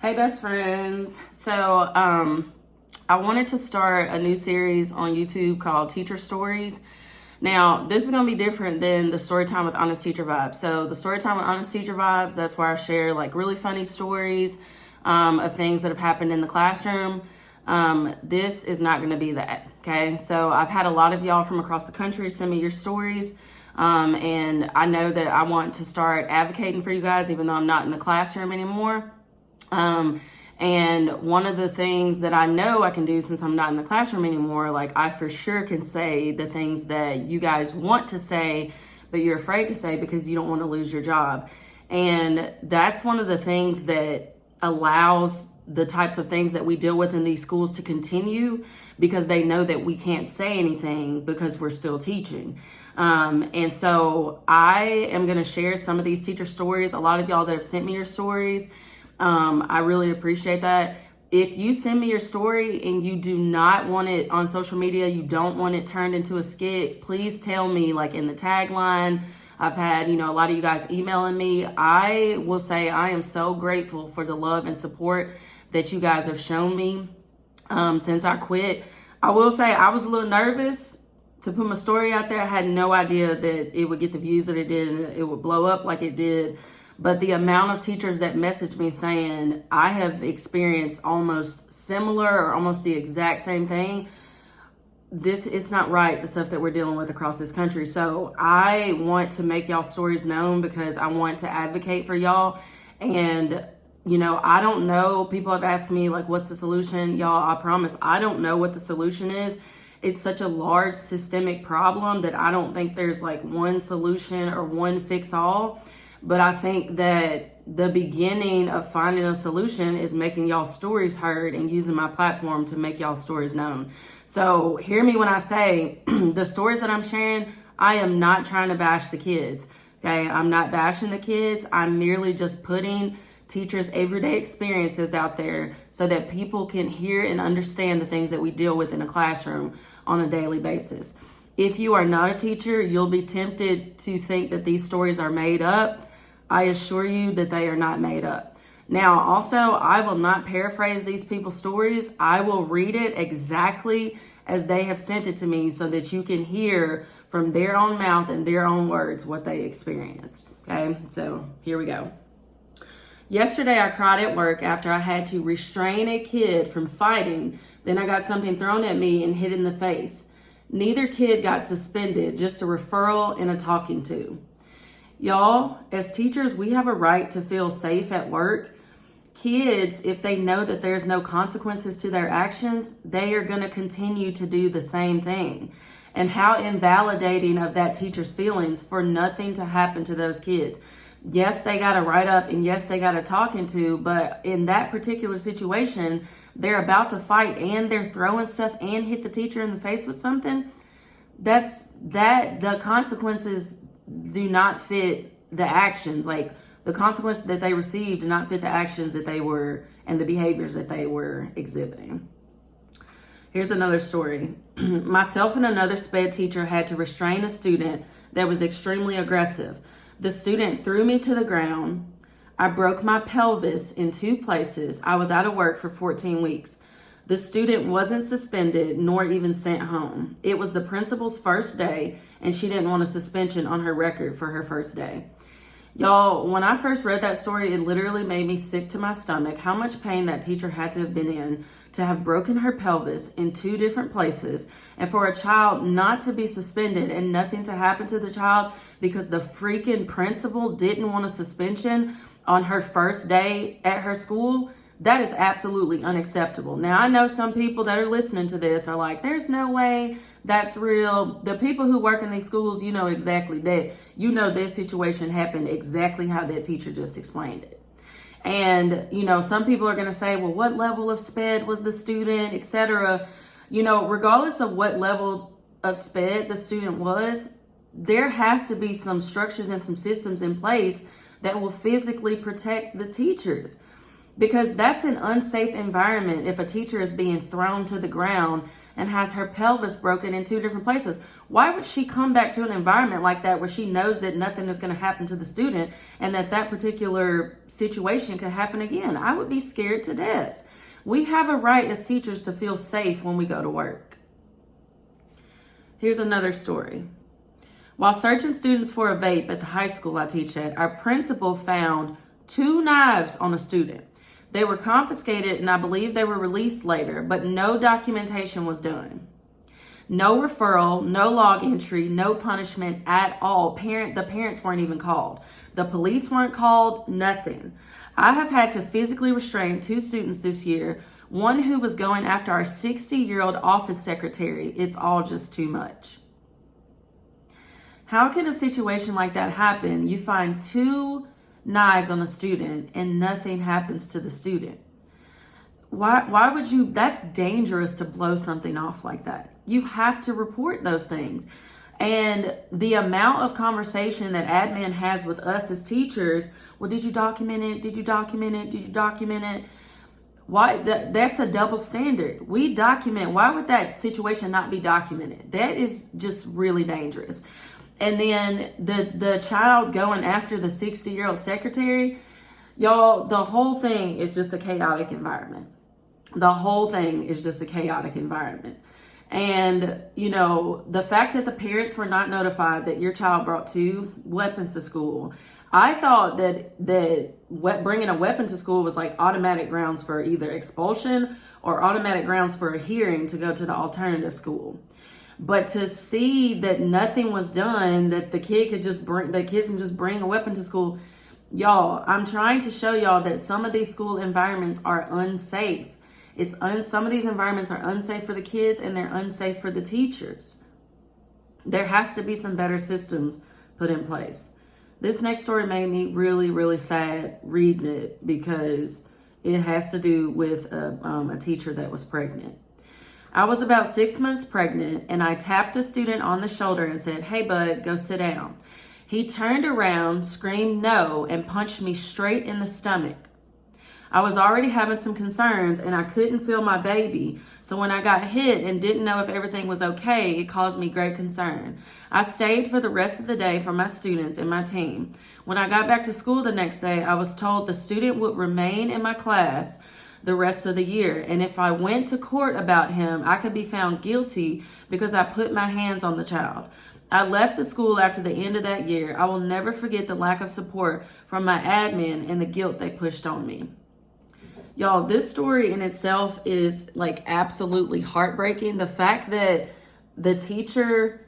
Hey, best friends. I wanted to start a new series on YouTube called Teacher Stories. Now, this is going to be different than the story time with Honest Teacher Vibes. So the story time with Honest Teacher Vibes, that's where I share like really funny stories of things that have happened in the classroom. This is not going to be that. Okay. So I've had a lot of y'all from across the country send me your stories. And I know that I want to start advocating for you guys, even though I'm not in the classroom anymore. And one of the things that I know I can do since I'm not in the classroom anymore, like I for sure can say the things that you guys want to say, but you're afraid to say because you don't want to lose your job. And that's one of the things that allows the types of things that we deal with in these schools to continue, because they know that we can't say anything because we're still teaching. And so I am going to share some of these teacher stories. A lot of y'all that have sent me your stories, I really appreciate that. If you send me your story and you do not want it on social media, you don't want it turned into a skit, please tell me, like in the tagline. I've had, a lot of you guys emailing me. I will say I am so grateful for the love and support that you guys have shown me since I quit. I will say I was a little nervous to put my story out there. I had no idea that it would get the views that it did and it would blow up like it did. But the amount of teachers that messaged me saying, I have experienced almost similar or almost the exact same thing. It's not right, the stuff that we're dealing with across this country. So I want to make y'all stories known because I want to advocate for y'all. And, I don't know. People have asked me, like, what's the solution? Y'all, I promise, I don't know what the solution is. It's such a large systemic problem that I don't think there's like one solution or one fix all. But I think that the beginning of finding a solution is making y'all stories heard and using my platform to make y'all stories known. So hear me when I say the stories that I'm sharing, I am not trying to bash the kids. Okay, I'm not bashing the kids. I'm merely just putting teachers' everyday experiences out there so that people can hear and understand the things that we deal with in a classroom on a daily basis. If you are not a teacher, you'll be tempted to think that these stories are made up. I assure you that they are not made up. Now, also, I will not paraphrase these people's stories. I will read it exactly as they have sent it to me so that you can hear from their own mouth and their own words what they experienced. Okay, so here we go. Yesterday, I cried at work after I had to restrain a kid from fighting. Then I got something thrown at me and hit in the face. Neither kid got suspended, just a referral and a talking to. Y'all, as teachers, we have a right to feel safe at work. Kids, if they know that there's no consequences to their actions, they are going to continue to do the same thing. And how invalidating of that teacher's feelings for nothing to happen to those kids. Yes, they got a write-up and yes, they got a talking to, but in that particular situation, they're about to fight and they're throwing stuff and hit the teacher in the face with something. The consequences do not fit the actions. Like the consequences that they received do not fit the actions that they were and the behaviors that they were exhibiting. Here's another story. Myself and another SPED teacher had to restrain a student that was extremely aggressive. The student threw me to the ground. I broke my pelvis in 2 places. I was out of work for 14 weeks. The student wasn't suspended nor even sent home. It was the principal's first day and she didn't want a suspension on her record for her first day. Y'all, when I first read that story, it literally made me sick to my stomach how much pain that teacher had to have been in to have broken her pelvis in 2 different places and for a child not to be suspended and nothing to happen to the child because the freaking principal didn't want a suspension on her first day at her school. That is absolutely unacceptable. Now, I know some people that are listening to this are like, there's no way that's real. The people who work in these schools, you know exactly that. You know this situation happened exactly how that teacher just explained it. And, some people are going to say, well, what level of SPED was the student, etc. Regardless of what level of SPED the student was, there has to be some structures and some systems in place that will physically protect the teachers. because that's an unsafe environment if a teacher is being thrown to the ground and has her pelvis broken in 2 different places. Why would she come back to an environment like that where she knows that nothing is going to happen to the student and that particular situation could happen again? I would be scared to death. We have a right as teachers to feel safe when we go to work. Here's another story. While searching students for a vape at the high school I teach at, our principal found 2 knives on a student. They were confiscated and I believe they were released later, but no documentation was done. No referral, no log entry, no punishment at all. The parents weren't even called. The police weren't called, nothing. I have had to physically restrain 2 students this year, one who was going after our 60-year-old office secretary. It's all just too much. How can a situation like that happen? You find 2 knives on a student and nothing happens to the student. Why would you? That's dangerous to blow something off like that. You have to report those things. And the amount of conversation that admin has with us as teachers, well, did you document it? Did you document it? Did you document it? Why? That's a double standard. We document. Why would that situation not be documented? That is just really dangerous. And then the child going after the 60-year-old secretary, y'all, the whole thing is just a chaotic environment. The whole thing is just a chaotic environment. And, you know, the fact that the parents were not notified that your child brought 2 weapons to school, I thought that bringing a weapon to school was like automatic grounds for either expulsion or automatic grounds for a hearing to go to the alternative school. But to see that nothing was done, that the kids can just bring a weapon to school, y'all, I'm trying to show y'all that some of these school environments are unsafe. Some of these environments are unsafe for the kids and they're unsafe for the teachers. There has to be some better systems put in place. This next story made me really, really sad reading it because it has to do with a teacher that was pregnant. I was about 6 months pregnant and I tapped a student on the shoulder and said, "Hey bud, go sit down." He turned around, screamed no, and punched me straight in the stomach. I was already having some concerns and I couldn't feel my baby. So when I got hit and didn't know if everything was okay, it caused me great concern. I stayed for the rest of the day for my students and my team. When I got back to school the next day, I was told the student would remain in my class the rest of the year. And if I went to court about him, I could be found guilty because I put my hands on the child. I left the school after the end of that year. I will never forget the lack of support from my admin and the guilt they pushed on me. Y'all, this story in itself is like absolutely heartbreaking. The fact that the teacher,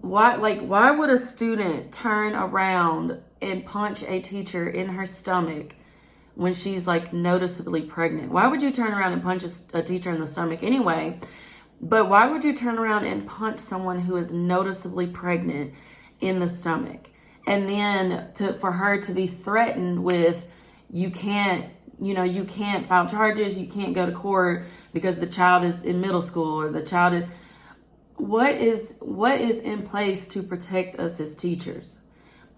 why would a student turn around and punch a teacher in her stomach when she's like noticeably pregnant? Why would you turn around and punch a teacher in the stomach anyway? But why would you turn around and punch someone who is noticeably pregnant in the stomach? And then for her to be threatened with, you can't file charges, you can't go to court because the child is in middle school or the child is, what is in place to protect us as teachers?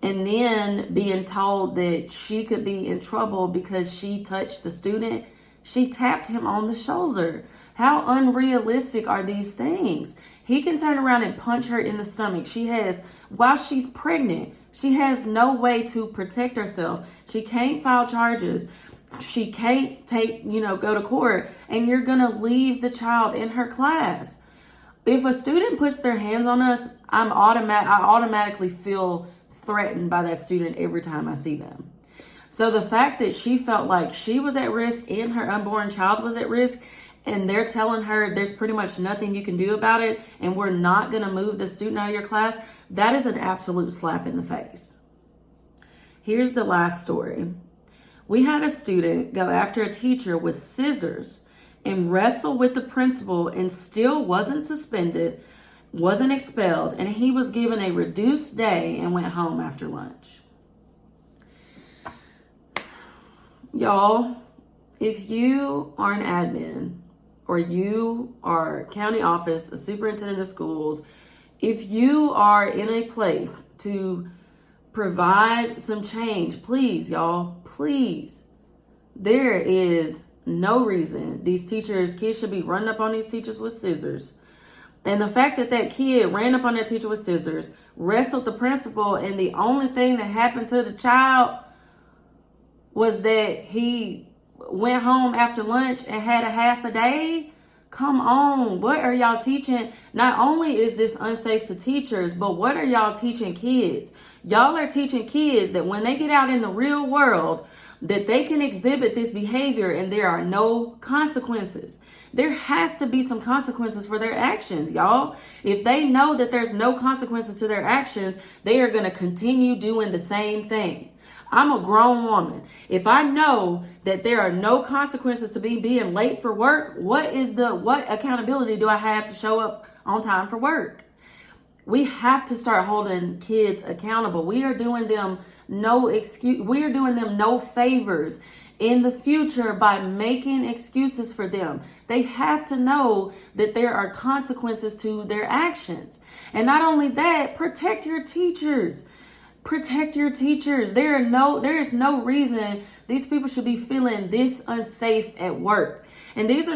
And then being told that she could be in trouble because she touched the student, she tapped him on the shoulder. How unrealistic are these things? He can turn around and punch her in the stomach. While she's pregnant, she has no way to protect herself. She can't file charges. She can't go to court, and you're going to leave the child in her class. If a student puts their hands on us, I automatically feel threatened by that student every time I see them. So the fact that she felt like she was at risk and her unborn child was at risk, and they're telling her there's pretty much nothing you can do about it, and we're not going to move the student out of your class, that is an absolute slap in the face. Here's the last story. We had a student go after a teacher with scissors and wrestle with the principal and still wasn't suspended, wasn't expelled, and he was given a reduced day and went home after lunch. Y'all, if you are an admin or you are county office, a superintendent of schools, if you are in a place to provide some change, please, y'all, please There is no reason these kids should be running up on these teachers with scissors. And the fact that that kid ran up on that teacher with scissors, wrestled the principal, and the only thing that happened to the child was that he went home after lunch and had a half a day. Come on, what are y'all teaching? Not only is this unsafe to teachers, but what are y'all teaching kids? Y'all are teaching kids that when they get out in the real world, that they can exhibit this behavior and there are no consequences. There has to be some consequences for their actions, y'all. If they know that there's no consequences to their actions, they are going to continue doing the same thing. I'm a grown woman. If I know that there are no consequences to being late for work, what accountability do I have to show up on time for work? We have to start holding kids accountable. We are doing them no favors in the future by making excuses for them. They have to know that there are consequences to their actions. And not only that, protect your teachers. Protect your teachers. There is no reason these people should be feeling this unsafe at work. And these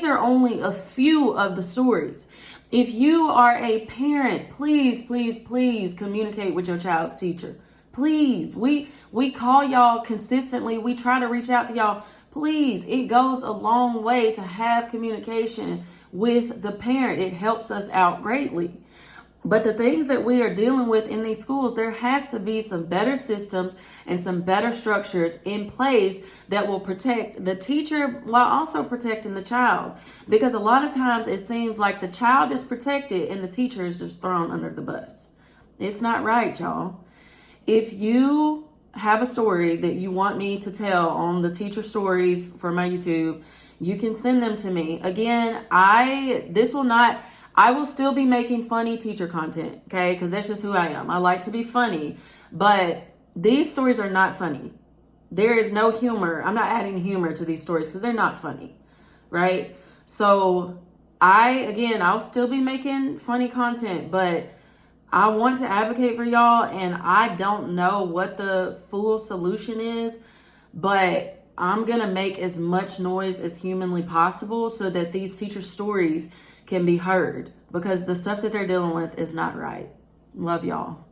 are only a few of the stories. If you are a parent, please, please, please communicate with your child's teacher. Please. We call y'all consistently. We try to reach out to y'all. Please, it goes a long way to have communication with the parent. It helps us out greatly. But the things that we are dealing with in these schools, there has to be some better systems and some better structures in place that will protect the teacher while also protecting the child. Because a lot of times it seems like the child is protected and the teacher is just thrown under the bus. It's not right, y'all. If you have a story that you want me to tell on the teacher stories for my YouTube, you can send them to me. Again, I will still be making funny teacher content, okay? Because that's just who I am. I like to be funny, but these stories are not funny. There is no humor. I'm not adding humor to these stories because they're not funny, right? So I'll still be making funny content, but I want to advocate for y'all, and I don't know what the full solution is, but I'm going to make as much noise as humanly possible so that these teacher stories can be heard, because the stuff that they're dealing with is not right. Love y'all.